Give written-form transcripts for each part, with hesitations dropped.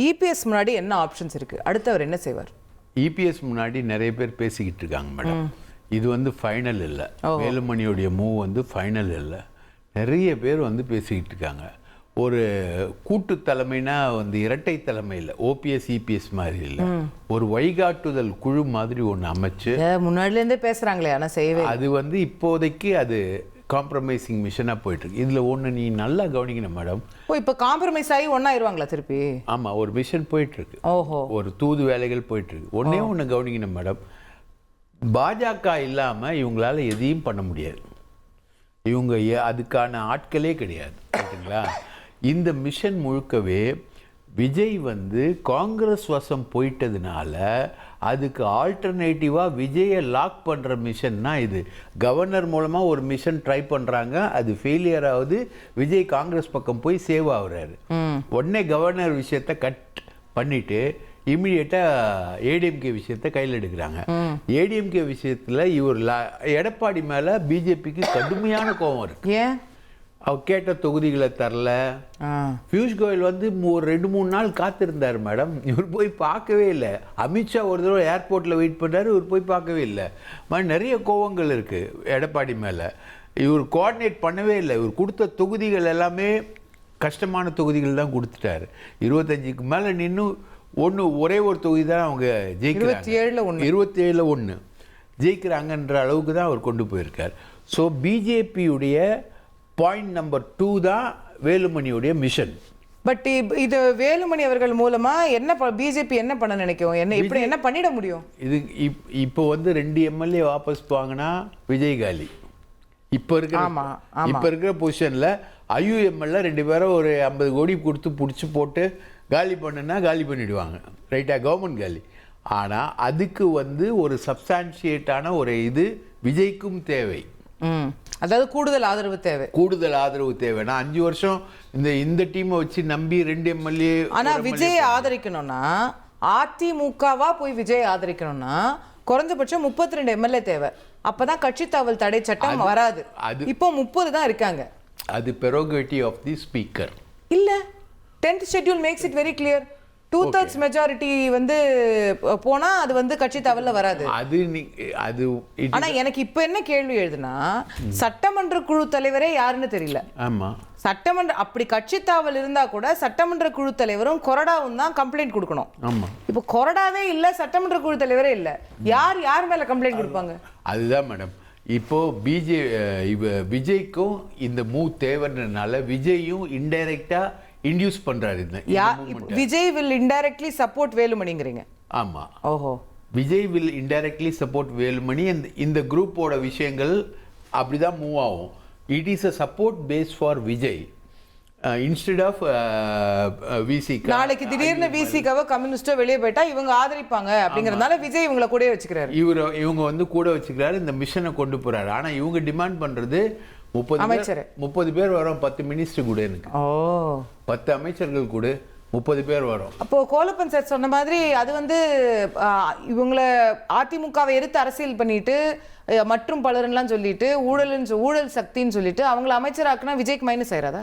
EPS முன்னாடி என்ன options இருக்கு, அடுத்து அவர் என்ன செய்வார்? இபிஎஸ் முன்னாடி நிறைய பேர் பேசிக்கிட்டு இருக்காங்க மேடம். இது வந்து ஃபைனல் இல்லை, வேலுமணியோடைய மூவ் வந்து ஃபைனல் இல்லை. நிறைய பேர் வந்து பேசிக்கிட்டு இருக்காங்க. ஒரு கூட்டு தலைமைனா வந்து இரட்டை தலைமை இல்லை, ஓபிஎஸ் இபிஎஸ் மாதிரி இல்லை, ஒரு வழிகாட்டுதல் குழு மாதிரி ஒன்று அமைச்சு முன்னாடிலேருந்தே பேசுகிறாங்களே, ஆனால் செய்யவே. அது வந்து இப்போதைக்கு அது காம்ப்ரமைசிங் மிஷனாக போயிட்டுருக்கு. இதில் ஒன்று நீ நல்லா கவனிக்கணும் மேடம். இப்போ காம்ப்ரமைஸ் ஆகி ஒன்றாயிருவாங்களா திருப்பி? ஆமாம், ஒரு மிஷன் போயிட்டுருக்கு. ஓஹோ, ஒரு தூது வேலைகள் போயிட்டுருக்கு. ஒன்று கவனிக்கணும் மேடம், பாஜக இல்லாமல் இவங்களால எதையும் பண்ண முடியாது. இவங்க அதுக்கான ஆட்களே கிடையாது, ஓகேங்களா? இந்த மிஷன் முழுக்கவே விஜய் வந்து காங்கிரஸ் வசம் போயிட்டதுனால அதுக்கு ஆல்டர்னேட்டிவாக விஜயை லாக் பண்ணுற மிஷன்னா இது. கவர்னர் மூலமாக ஒரு மிஷன் ட்ரை பண்ணுறாங்க, அது ஃபெயிலியர் ஆகுது, விஜய் காங்கிரஸ் பக்கம் போய் சேவ் ஆகுறாரு. உடனே கவர்னர் விஷயத்தை கட் பண்ணிவிட்டு இம்மிடியேட்டாக ஏடிஎம்கே விஷயத்தை கையில் எடுக்கிறாங்க. ஏடிஎம்கே விஷயத்தில் இவர் எடப்பாடி மேலே பிஜேபிக்கு கடுமையான கோபம் இருக்கு. ஏன் அவர் கேட்ட தொகுதிகளை தரல. பியூஷ் கோயல் வந்து ஒரு 2-3 நாள் காத்திருந்தார் மேடம். இவர் போய் பார்க்கவே இல்லை. அமித்ஷா ஒரு தடவை ஏர்போர்ட்டில் வெயிட் பண்ணுறாரு, இவர் போய் பார்க்கவே இல்லை. மாதிரி நிறைய கோவங்கள் இருக்குது எடப்பாடி மேலே. இவர் கோஆர்டினேட் பண்ணவே இல்லை. இவர் கொடுத்த தொகுதிகள் எல்லாமே கஷ்டமான தொகுதிகள் தான் கொடுத்துட்டாரு. 25க்கு மேலே நின்று ஒரே ஒரு தொகுதி தான் அவங்க ஜெயிக்கிறாங்க. 27ல் 1 ஜெயிக்கிறாங்கன்ற அளவுக்கு தான் அவர் கொண்டு போயிருக்கார். ஸோ பிஜேபியுடைய பாயிண்ட் நம்பர் 2 தான் வேலுமணியுடைய மிஷன். பட் இது வேலுமணி அவர்கள் மூலமா என்ன பிஜேபி என்ன பண்ண நினைக்கும், என்ன பண்ணிட முடியும்? இது இப்போ வந்து 2 எம்எல்ஏ வாபஸ் வாங்கினா விஜய் காலி. இப்போ இருக்கிற பொசிஷனில் ஐயுஎம்எல்ல 2 பேரும் ஒரு 50 கோடி கொடுத்து பிடிச்சி போட்டு காலி பண்ணுன்னா காலி பண்ணிடுவாங்க, ரைட்டாக, கவர்மெண்ட் காலி. ஆனால் அதுக்கு வந்து ஒரு சப்ஸ்டான்ஷியேட்டான ஒரு இது விஜய்க்கும் தேவை. அதாவது கூடுதல் ஆதரவு தேவை. நான் 5 வருஷம் இந்த டீமை வச்சு நம்பி 2 எம்எல்ஏ. ஆனால் விஜய் ஆதரிக்கணும்னா, அதிமுகவா போய் விஜய் ஆதரிக்கணும்னா குறைஞ்சபட்சம் 32 எம்எல்ஏ தேவை. அப்பதான் கட்சி தாவல் தடை சட்டம் வராது. இப்போ 30 தான் இருக்காங்க. அது பெரோகேட்டிவ் ஆஃப் தி ஸ்பீக்கர். இல்ல, 10th schedule makes it very clear. 2/3 majority வந்து போனா அது வந்து கட்சி தாவல்ல வராது. ஆனா எனக்கு இப்ப என்ன கேள்வி எழுதுனா, சட்டமன்ற குழு தலைவரே யாருன்னு தெரியல. ஆமா, சட்டமன்ற அப்படி கட்சி தாவல் இருந்தா கூட சட்டமன்ற குழு தலைவரும் கொறடாவும் தான் கம்ப்ளைண்ட் கொடுக்கணும். ஆமா, இப்போ கொறடாவே இல்ல, சட்டமன்ற குழு தலைவரே இல்ல, யார் மேல கம்ப்ளைண்ட் கொடுப்பாங்க? அதுதான் மேடம். இப்போ விஜய்க்கும் இந்த மூவ் தேவைன்றதுனால விஜயும் இன்டைரக்டா இன்டியூஸ் பண்றாரு. Vijay will indirectly support வேலுமணிங்கறீங்க? ஆமா. ஓஹோ, Vijay will indirectly support Velumani. இந்த குரூப்போட விஷயங்கள் அப்படிதான் மூவ் ஆகும். It is a support base for Vijay instead of VCK. நாளைக்கு திடீர்னு விசிகாவை கம்யூனிஸ்டோ வெளியே போயிட்டா இவங்க ஆதரிப்பாங்க அப்படிங்கறதுனால விஜய் இவங்களை கூட வச்சுக்கிறாரு. இவங்க வந்து கூட வச்சுக்கிறாரு, இந்த மிஷனை கொண்டு போறாரு. ஆனா இவங்க டிமாண்ட் பண்றது 30 பேர் வரும், 10 மினிஸ்டர் கூட, எனக்கு 10 அமைச்சர்கள் கூட 30 பேர் வரும். அப்போ கோலப்பன் சார் சொன்ன மாதிரி அது வந்து இவங்களை அதிமுகவை எதிர்த்து அரசியல் பண்ணிட்டு மற்றும் பலரெல்லாம் சொல்லிட்டு ஊழல் சக்தின்னு சொல்லிட்டு அவங்கள அமைச்சராக்குனா விஜய்க்கு மைனஸ் ஆயிராதா?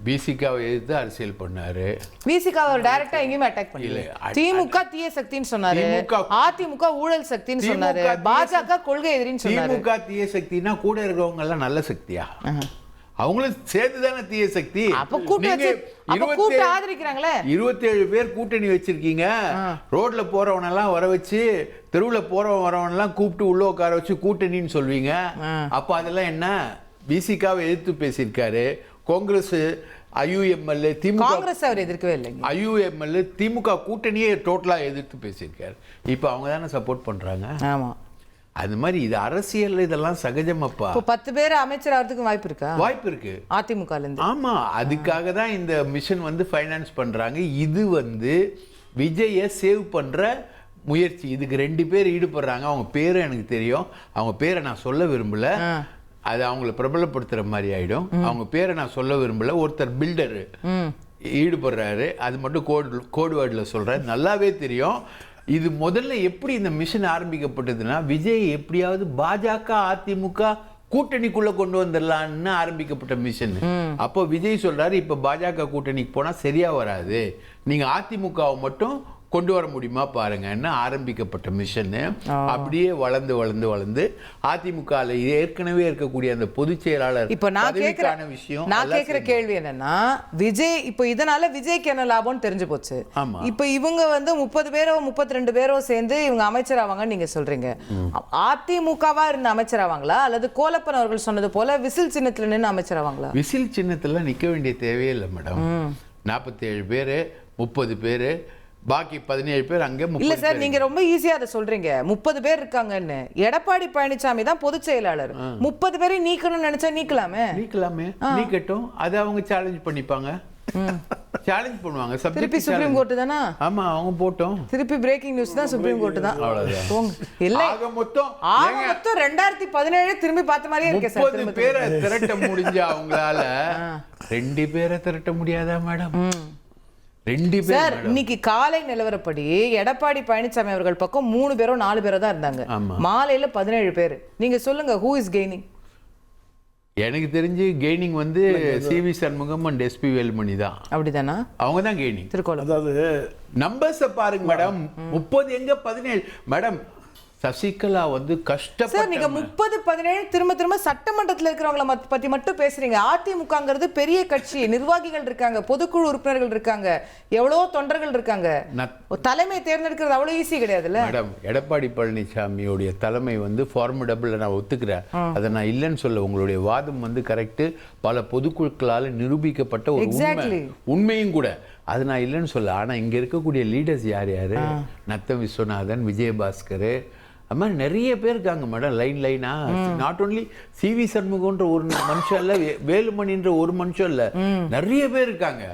பிசிகாவை எதிர்த்து அரசியல் பண்ணாரு. பிசிகாவை டைரக்டா எங்கேயுமே அட்டாக் பண்ணல. திமுக தீய சக்தின்னு சொன்னாரு, அதிமுக ஊழல் சக்தின்னு சொன்னாரு, பாஜக கொள்கை எதிரின்னு சொன்னாரு. திமுக தீய சக்தினா கூட இருக்கிறவங்க எல்லாம் நல்ல சக்தியா? அவங்களும் சேர்த்துதானே தீய சக்தி. 27 பேர் கூட்டணி வச்சிருக்கீங்க. ரோட்ல போறவனெல்லாம் வர வச்சு, தெருவுல போறவன் வரவனெல்லாம் கூப்பிட்டு உள்ள உட்கார வச்சு கூட்டணின்னு சொல்வீங்க. அப்ப அதெல்லாம் என்ன? பிசிகாவை எதிர்த்து பேசியிருக்காரு. காங்கிரஸ் ஐயுஎம்எல்ஏ காங்கிரஸ் அவர் எதிர்க்கவே இல்லைங்க. ஐயுஎம்எல்ஏ திமுக கூட்டணியே டோட்டலா எதிர்த்து பேசியிருக்காரு. இப்ப அவங்க தானே சப்போர்ட் பண்றாங்க. ஆமா, அது மாதிரி இது அரசியல், இதெல்லாம் சகஜமப்பா. 10 பேர் அமைச்சர் ஆகிறதுக்கு வாய்ப்பு இருக்கா? வாய்ப்பு இருக்கு அதிமுகல இருந்து. ஆமா, அதுக்காக தான் இந்த மிஷன் வந்து ஃபைனான்ஸ் பண்றாங்க. இது வந்து விஜயை சேவ் பண்ற முயற்சி. இதுக்கு 2 பேர் ஈடுபடுறாங்க. அவங்க பேரு எனக்கு தெரியும், அவங்க பேரை நான் சொல்ல விரும்பல, அது அவங்களை பிரபலப்படுத்துற மாதிரி ஆயிடும். அவங்க பேரை நான் சொல்ல விரும்பல. ஒருத்தர் பில்டர் ஈடுபடுறாரு, அது மட்டும் கோட் வேர்ட்ல சொல்றேன், நல்லாவே தெரியும். இது முதல்ல எப்படி இந்த மிஷன் ஆரம்பிக்கப்பட்டதுன்னா, விஜய் எப்படியாவது பாஜக அதிமுக கூட்டணிக்குள்ள கொண்டு வந்துடலான்னு ஆரம்பிக்கப்பட்ட மிஷன். அப்போ விஜய் சொல்றாரு, இப்ப பாஜக கூட்டணிக்கு போனா சரியா வராது, நீங்க அதிமுகவை மட்டும் கொண்டு வர முடியுமா பாருங்கன்னு ஆரம்பிக்கப்பட்ட மிஷன் அப்படியே வளர்ந்து வளர்ந்து வளர்ந்து அதிமுக ஏற்கனவே இருக்கக்கூடிய அந்த பொதுச் செயலாளர். இப்ப நான் கேட்கிற கேள்வி என்னன்னா, விஜய் இப்ப இதனால விஜய்க்கு என்ன லாபம்னு தெரிஞ்சு போச்சு. இப்ப இவங்க வந்து 30 பேரோ 32 பேரோ சேர்ந்து இவங்க அமைச்சர் ஆவாங்கன்னு நீங்க சொல்றீங்க. அதிமுகவா இருந்த அமைச்சர் ஆவாங்களா அல்லது கோலப்பன் அவர்கள் சொன்னது போல விசில் சின்னத்துல நின்று அமைச்சர் ஆவாங்களா? விசில் சின்னத்துல நிக்க வேண்டிய தேவையே இல்லை மேடம். 47 பேரு 30 பேரு பாக்கி 17 பேர் அங்க. இல்ல சார், நீங்க ரொம்ப ஈஸியா அதை சொல்றீங்க. 30 பேர் இருக்காங்கன்னு. எடப்பாடி பழனிசாமி தான் பொதுச் செயலாளர். 30 பேரை நீக்கணும்னு நினைச்சா நீக்கலாமே. நீக்கட்டும், அதை அவங்க சேலஞ்ச் பண்ணிப்பாங்க, சேலஞ்ச் பண்ணுவாங்க. திருப்பி சுப்ரீம் கோர்ட் தானா? ஆமா, அவங்க போட்டோம். திருப்பி பிரேக்கிங் நியூஸ் தான் சுப்ரீம் கோர்ட் தான். அவ்வளவுதான். இல்ல மொத்தம் 2017 திரும்பி பார்த்த மாதிரியே இருக்கு சார். 30 பேரை திரட்ட முடிஞ்ச அவங்களால 2 பேரை திரட்ட முடியாதா மேடம்? 2 பேர் சார். இன்னைக்கு காலை நிலவரப்படி எடப்பாடி பழனிசாமி அவர்கள் பக்கம் 3 பேரோ 4 பேரோ தான் இருந்தாங்க. மாலையில 17 பேர். நீங்க சொல்லுங்க, ஹூ இஸ் கெய்னிங்? எனக்கு தெரிஞ்சு கெய்னிங் வந்து CV Shanmugam and SP Velumani தான். அப்படிதானா? அவங்க தான் கெய்னிங். திருக்கோலம். அதாவது நம்பர்ஸ் பாருங்க மேடம். 30 எங்க 17 மேடம். சசிகலா வந்து கஷ்டப்பட்டு சார், நீங்க 30-17 திரும்ப சட்டமன்றத்தில் இருக்கிறவங்கள பத்தி மட்டும் பேசுறீங்க. அதிமுகங்கிறது பெரிய கட்சி, நிர்வாகிகள் இருக்காங்க, பொதுக்குழு உறுப்பினர்கள் இருக்காங்க, எவ்வளவோ தொண்டர்கள் இருக்காங்க. தலைமை தேர்ந்தெடுக்கிறது அவ்வளவு ஈஸி கிடையாதுல்ல மேடம். எடப்பாடி பழனிசாமியோடைய தலைமை வந்து ஃபார்மிடபிள், நான் ஒத்துக்கிறேன், அதை நான் இல்லைன்னு சொல்ல. உங்களுடைய வாதம் வந்து கரெக்ட், பல பொதுக்குழுக்களால் நிரூபிக்கப்பட்ட ஒரு உண்மையும் கூட, அது நான் இல்லைன்னு சொல்ல. ஆனா இங்க இருக்கக்கூடிய லீடர்ஸ் யார் யாரு? நத்தம் விஸ்வநாதன், விஜயபாஸ்கர், அது மாதிரி நிறைய பேர் இருக்காங்க மேடம். லைனா நாட் ஓன்லி சிவி சண்முகன்ற ஒரு மனுஷன் இல்ல, வேலுமணின்ற ஒரு மனுஷன் இல்ல, நிறைய பேர் இருக்காங்க.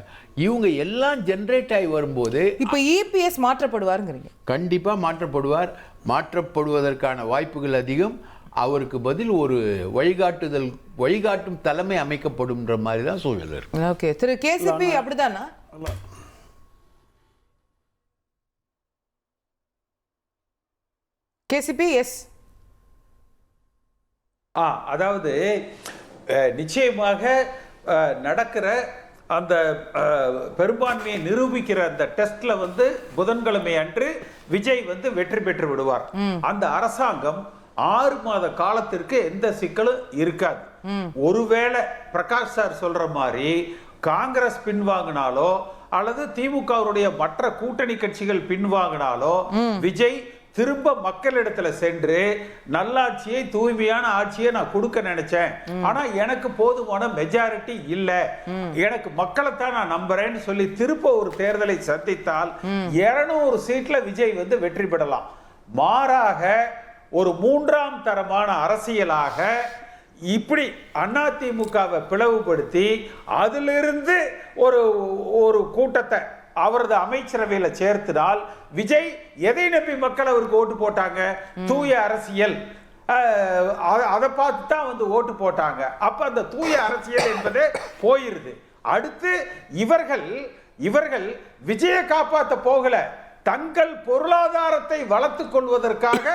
இவங்க எல்லாம் ஜெனரேட் ஆகி வரும்போது இப்ப இபிஎஸ் மாற்றப்படுவாருங்கிறீங்க? கண்டிப்பா மாற்றப்படுவார். மாற்றப்படுவதற்கான வாய்ப்புகள் அதிகம். அவருக்கு பதில் ஒரு வழிகாட்டும் தலைமை அமைக்கப்படும்ன்ற மாதிரி தான் சூழல் இருக்கு. ஓகே, திரு கேசிபி அப்படிதானா? KCP yes. அதாவது நிச்சயமாக நடக்கிற அந்த பெரும்பான்மையை நிரூபிக்கிற அந்த டெஸ்ட்ல வந்து புதன்கிழமை அன்று விஜய் வந்து வெற்றி பெற்று விடுவார். அந்த அரசாங்கம் 6 மாத காலத்திற்கு எந்த சிக்கலும் இருக்காது. ஒருவேளை பிரகாஷ் சார் சொல்ற மாதிரி காங்கிரஸ் பின்வாங்கினாலோ அல்லது திமுகவுடைய மற்ற கூட்டணி கட்சிகள் பின்வாங்கினாலோ விஜய் திரும்ப மக்களிடத்துல சென்று நல்லாட்சியை, தூய்மையான ஆட்சியை நான் கொடுக்க நினைச்சேன், ஆனா எனக்கு போதுமான மெஜாரிட்டி இல்ல, எனக்கு மக்களைத்தான் நான் நம்புறேன்னு சொல்லி திரும்ப ஒரு தேர்தலை சந்தித்தால் 200 சீட்ல விஜய் வந்து வெற்றி பெறலாம். மாறாக ஒரு 3ஆம் தரமான அரசியலாக இப்படி அதிமுகவை பிளவுபடுத்தி அதிலிருந்து ஒரு கூட்டத்தை அவரது அமைச்சரவையில சேர்த்துனால் விஜய் எதை நம்பி மக்கள் அவருக்கு ஓட்டு போட்டாங்க? தூய அரசியல். அதை பார்த்து தான் வந்து ஓட்டு போட்டாங்க. அப்ப அந்த தூய அரசியல் என்பது போயிருது. அடுத்து இவர்கள் விஜயை காப்பாற்ற போகல, தங்கள் பொருளாதாரத்தை வளர்த்துக் கொள்வதற்காக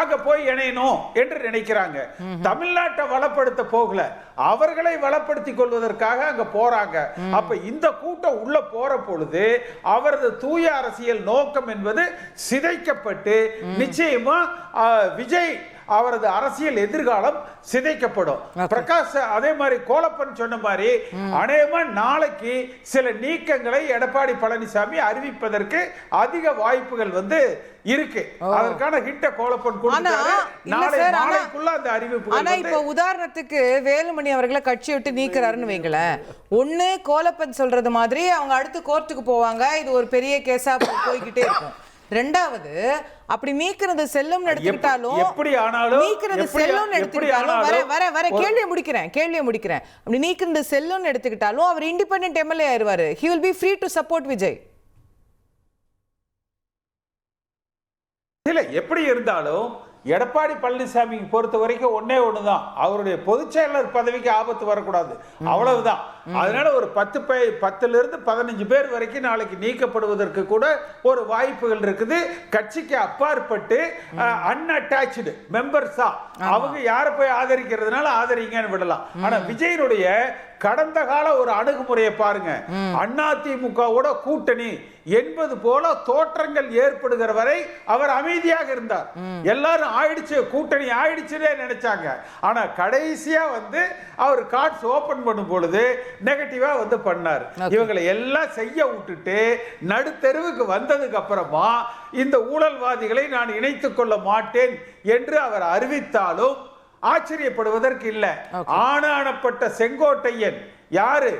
அங்க போய் இணையணும் என்று நினைக்கிறாங்க. தமிழ்நாட்டை வளப்படுத்த போகல, அவர்களை வளப்படுத்திக் கொள்வதற்காக அங்க போறாங்க. அப்ப இந்த கூட்டம் உள்ள போற பொழுது அவரது தூய அரசியல் நோக்கம் என்பது சிதைக்கப்பட்டு நிச்சயமா விஜய் அவரது அரசியல் எதிர்காலம் சிதைக்கப்படும். பிரகாஷ் அதே மாதிரி கோலப்பன் சொன்ன மாதிரி அநேகமா நாளைக்கு சில நீக்கங்களை எடப்பாடி பழனிசாமி அறிவிப்பதற்கு அதிக வாய்ப்புகள் வந்து இருக்கு. அதற்கான ஹிட்ட கோலப்பன் கொடுத்தாரு. நாளைக்குள்ள அந்த அறிவிப்பு. ஆனா இப்ப உதாரணத்துக்கு வேலுமணி அவர்களை கட்சி விட்டு நீக்கிறாருன்னு வைங்களேன், ஒண்ணு கோலப்பன் சொல்றது மாதிரி அவங்க அடுத்து கோர்ட்டுக்கு போவாங்க, இது ஒரு பெரிய கேஸா போய்கிட்டே இருக்கும். ரெண்டாவது, அப்படி நீக்கிறது செல்லும் எடுத்துக்கிட்டாலும் நீக்கிறது செல்லும் எடுத்துக்கிட்டாலும் வர கேள்வியை முடிக்கிறேன். அப்படி நீக்கிறது செல்லும் எடுத்துக்கிட்டாலும் அவர் இண்டிபெண்டன்ட் எம்எல்ஏ ஆயிருவாரு. he will be free to support Vijay. இல்ல எப்படி இருந்தாலும் எடப்பாடி பழனிசாமிக்கு பொறுத்த வரைக்கும் ஒன்னே ஒண்ணுதான், அவருடைய பொதுச் செயலாளர் பதவிக்கு ஆபத்து வரக்கூடாது, அவ்வளவுதான். அதனால ஒரு 10 இருந்து 15 பேர் வரைக்கும் நாளைக்கு நீக்கப்படுவதற்கு கூட ஒரு வாய்ப்புகள் இருக்குது. கட்சிக்கு அப்பாற்பட்டு அன்அட்டாச்டு மெம்பர்ஸா அவங்க யாரை போய் ஆதரிக்கிறதுனால ஆதரிங்கன்னு விடலாம். ஆனா விஜயனுடைய கடந்த கால ஒரு அணுகுமுறையை பாருங்க. அதிமுகவோட கூட்டணி என்பது போல தோற்றங்கள் ஏற்படுகிற வரை அவர் அமைதியாக இருந்தார். எல்லாரும் ஆயிடுச்சு, கூட்டணி ஆயிடுச்சுன்னே நினைச்சாங்க. ஆனா கடைசியா வந்து அவர் கார்ட்ஸ் ஓபன் பண்ணும் பொழுது நெகட்டிவா வந்து பண்ணார். இவங்களை எல்லாம் செய்ய விட்டுட்டு நடுத்தெருவுக்கு வந்ததுக்கு அப்புறமா இந்த ஊழல்வாதிகளை நான் இணைத்துக் கொள்ள மாட்டேன் என்று அவர் அறிவித்தாலும் ஆச்சரியப்படுவதற்கு இல்லை. ஆனானப்பட்ட செங்கோட்டையன் யாரு?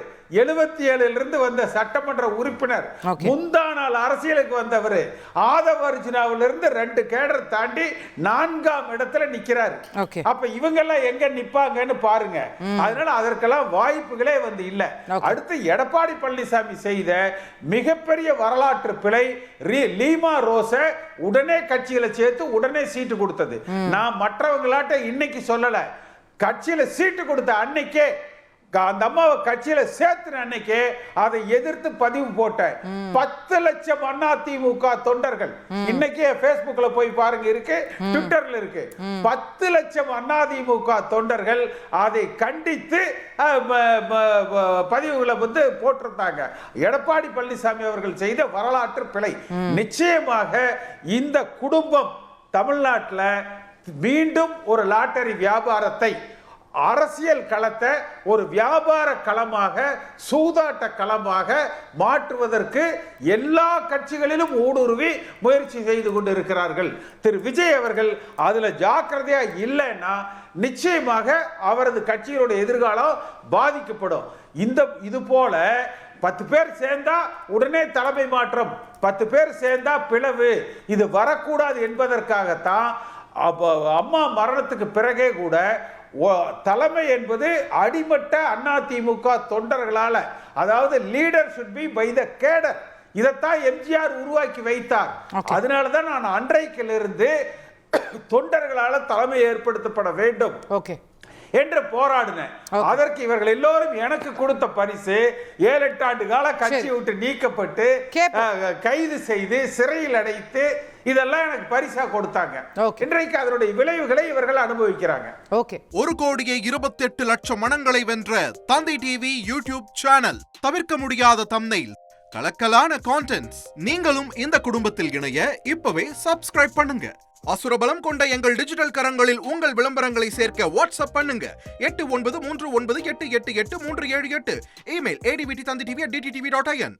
77 இருந்து வந்த சட்டமன்ற உறுப்பினர், முந்தா நாள் அரசியலுக்கு வந்தவர். ஆதவ அர்ஜுனாவிலிருந்து 2 கேடர் தாண்டி 4ஆம் இடத்துல நிக்கிறார். அப்ப இவங்க எல்லாம் எங்க நிப்பாங்கன்னு பாருங்க. அதனால அதற்கெல்லாம் வாய்ப்புகளே வந்து இல்ல. அடுத்து எடப்பாடி பழனிசாமி செய்த மிகப்பெரிய வரலாற்று பிழை லீமா ரோஸ உடனே கட்சியில சேர்த்து உடனே சீட்டு கொடுத்தது. நான் மற்றவங்களாட்ட இன்னைக்கு சொல்லல, கட்சியில சீட்டு கொடுத்த அன்னைக்கே, அந்த அம்மாவை கட்சியில சேர்த்துன அன்னைக்கு அதை எதிர்த்து பதிவு போட்டேன். 10 லட்சம் அதிமுக தொண்டர்கள், இன்னைக்கே Facebookல போய் பாருங்க, இருக்கு, ட்விட்டர்ல இருக்கு. 10 லட்சம் அதிமுக தொண்டர்கள் அதை கண்டித்து பதிவுகளை வந்து போட்டிருந்தாங்க. எடப்பாடி பழனிசாமி அவர்கள் செய்த வரலாற்று பிழை. நிச்சயமாக இந்த குடும்பம் தமிழ்நாட்டில் மீண்டும் ஒரு லாட்டரி வியாபாரத்தை, அரசியல் களத்தை ஒரு வியாபார களமாக, சூதாட்ட களமாக மாற்றுவதற்கு எல்லா கட்சிகளிலும் ஊடுருவி முயற்சி செய்து கொண்டிருக்கிறார்கள். திரு விஜய் அவர்கள் அதுல ஜாக்கிரதையா இல்லைன்னா நிச்சயமாக அவரது கட்சியினுடைய எதிர்காலம் பாதிக்கப்படும். இது போல 10 பேர் சேர்ந்தா உடனே தலைமை மாற்றம், 10 பேர் சேர்ந்தா பிளவு, இது வரக்கூடாது என்பதற்காகத்தான் அம்மா மரணத்துக்கு பிறகே கூட தலைமை என்பது அடிமட்ட அதிமுக தொண்டர்களால, அதாவது leader should be by the cadre, இதைத்தான் எம்ஜிஆர் உருவாக்கி வைத்தார். அதனாலதான் நான் அன்றைக்கிலிருந்து தொண்டர்களால தலைமை ஏற்படுத்தப்பட வேண்டும் என்று போராடினேன். அதற்கு இவர்கள் எல்லோரும் எனக்கு கொடுத்த பரிசு 7-8 ஆண்டு கால கட்சி விட்டு நீக்கப்பட்டு கைது செய்து சிறையில் அடைத்து இதெல்லாம் எனக்கு பரிசா கொடுத்தாங்க. இன்றைக்கு அதனுடைய விளைவுகளை இவர்கள் அனுபவிக்கிறாங்க. 1,28,00,000 மனங்களை வென்ற தந்தை டிவி யூடியூப் சேனல். தவிர்க்க முடியாத தம்ப்நெயில், கலக்கலான கான்டென்ட்ஸ். நீங்களும் இந்த குடும்பத்தில் இணைய இப்பவே சப்ஸ்கிரைப் பண்ணுங்க. அசுரபலம் கொண்ட எங்கள் டிஜிட்டல் கரங்களில் உங்கள் விளம்பரங்களை சேர்க்க வாட்ஸ்அப் பண்ணுங்க. 8939888378. Email advttv@dttv.in.